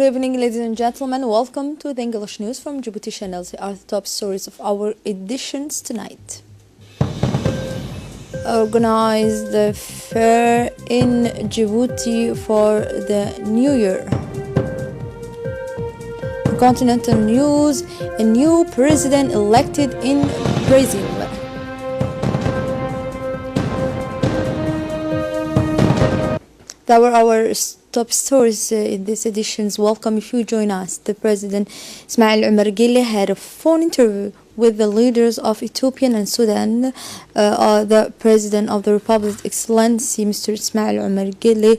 Good evening, ladies and gentlemen. Welcome to the English news from Djibouti channel. Here are the top stories of our editions tonight. Organized the fair in Djibouti for the New Year. Continental news: a new president elected in Brazil. That were our top stories in this edition's Welcome. If you join us, the President Ismail Omar Guelleh had a phone interview with the leaders of Ethiopia and Sudan. The President of the Republic, Excellency Mr. Ismail Omar Guelleh,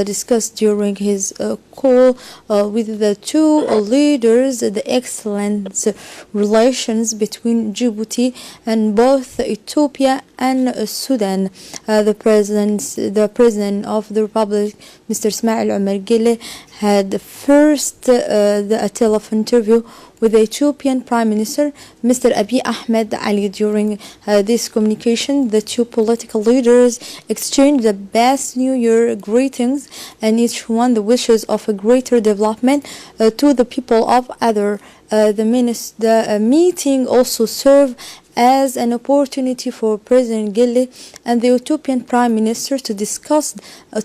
discussed during his call with the two leaders the excellent relations between Djibouti and both Ethiopia and Sudan. The President of the Republic, Mr. Ismail Omar Guelleh, had first a telephone interview with the Ethiopian Prime Minister, Mr. Abiy Ahmed Ali. During this communication, the two political leaders exchanged the best New Year greetings and each one the wishes of a greater development to the people of other. The meeting also served as an opportunity for President Guelleh and the Ethiopian Prime Minister to discuss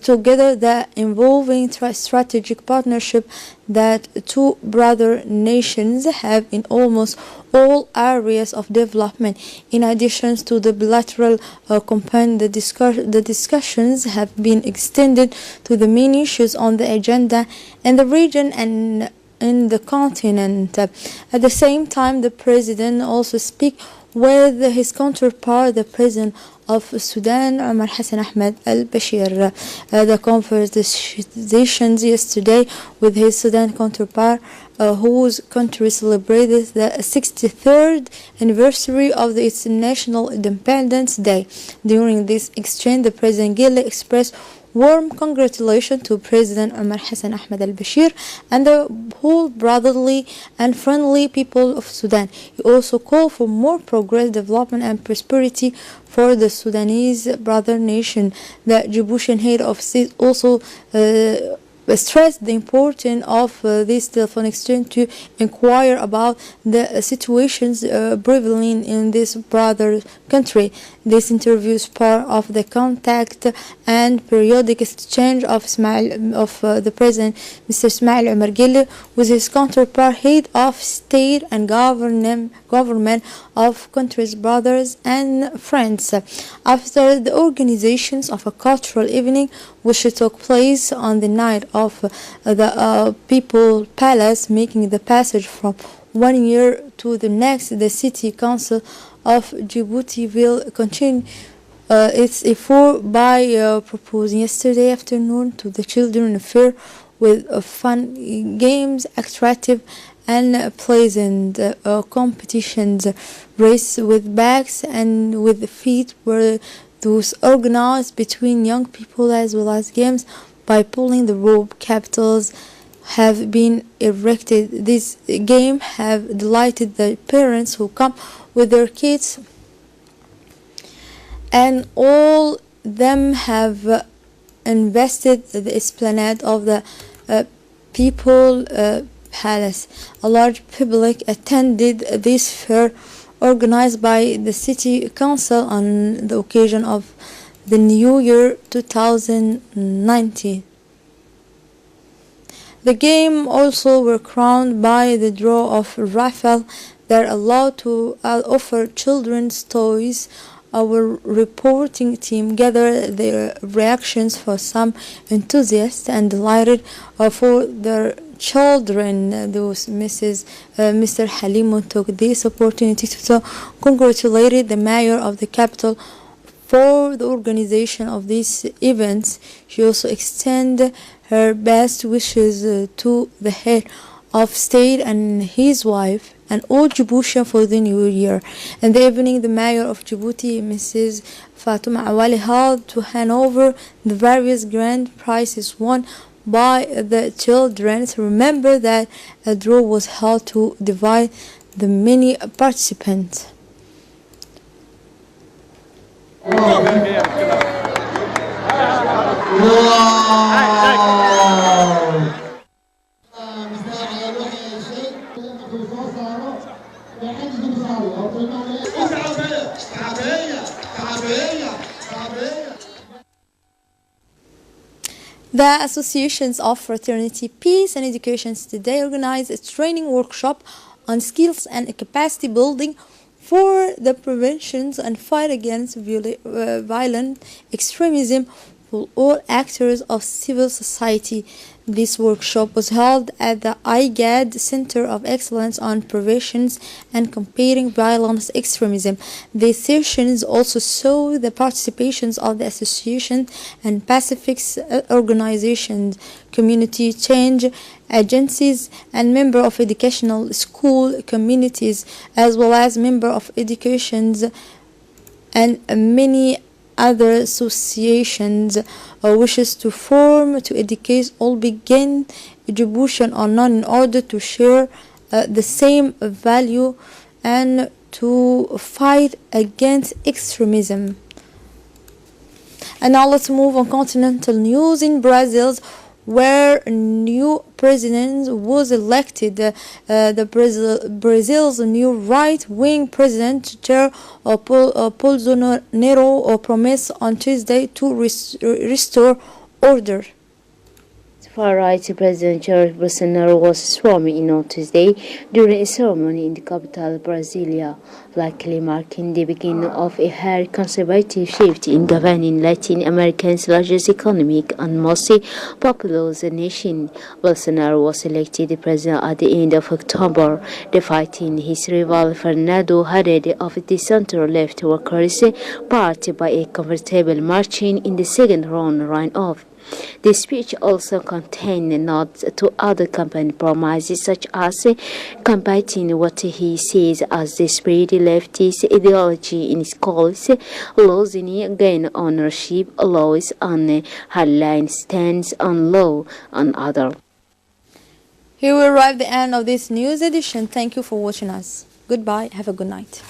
together the involving strategic partnership that two brother nations have in almost all areas of development. In addition to the bilateral component, the discussions have been extended to the main issues on the agenda in the region and in the continent. At the same time, the President also speak with his counterpart, the President of Sudan, Omar Hassan Ahmed al-Bashir. The conversations yesterday with his Sudan counterpart, whose country celebrated the 63rd anniversary of its National Independence Day. During this exchange, the President Guelleh expressed warm congratulations to President Omar Hassan Ahmed al-Bashir and the whole brotherly and friendly people of Sudan. He also called for more progress, development and prosperity for the Sudanese brother nation. The Djiboutian head of state also stressed the importance of this telephone exchange to inquire about the situations prevalent in this brother country. This interview is part of the contact and periodic exchange of the President, Mr. Ismail Omar Guelleh, with his counterpart, head of state and government of countries, brothers and friends. After the organizations of a cultural evening, which took place on the night of the People Palace, making the passage from one year to the next, the City Council of Djibouti will continue its effort by proposing yesterday afternoon to the children a fair with fun games, attractive and pleasant competitions. Race with bags and with feet were those organized between young people as well as games by pulling the rope. Capitals have been erected. This game have delighted the parents who come with their kids, and all them have invested the esplanade of the People Palace. A large public attended this fair organized by the City Council on the occasion of the New Year 2019. The game also were crowned by the draw of raffle that allowed to offer children's toys. Our reporting team gathered their reactions for some enthusiasts and delighted for their children. Those Mr. Halimo took this opportunity to congratulate the mayor of the capital for the organization of these events. She also extended her best wishes to the head of state and his wife and all Djiboutian for the new year. In the evening, the mayor of Djibouti, Mrs. Fatuma Awali, held to hand over the various grand prizes won by the children. Remember that a draw was held to divide the many participants. The Associations of Fraternity, Peace and Education today organized a training workshop on skills and capacity building for the prevention and fight against violent extremism for all actors of civil society. This workshop was held at the IGAD Center of Excellence on Prevention and Combating Violent Extremism. The sessions also saw the participations of the association and Pacific organizations, community change agencies, and member of educational school communities, as well as member of educations and many other associations wishes to form to educate all begin education or none in order to share the same value and to fight against extremism. And now let's move on continental news in Brazil, where a new president was elected. Brazil's new right-wing president, Jair Bolsonaro, promised on Tuesday to restore order. Far-right President Jair Bolsonaro was sworn in on Tuesday during a ceremony in the capital, Brasilia, likely marking the beginning of a hard conservative shift in governing Latin America's largest economic and most populous nation. Bolsonaro was elected president at the end of October, defeating his rival Fernando Haddad of the center-left Workers' Party by a comfortable margin in the second round runoff. The speech also contained nods to other campaign promises, such as combating what he sees as the spread leftist ideology in schools, losing gun ownership laws, and hardline stance on law, and other. Here we arrive at the end of this news edition. Thank you for watching us. Goodbye. Have a good night.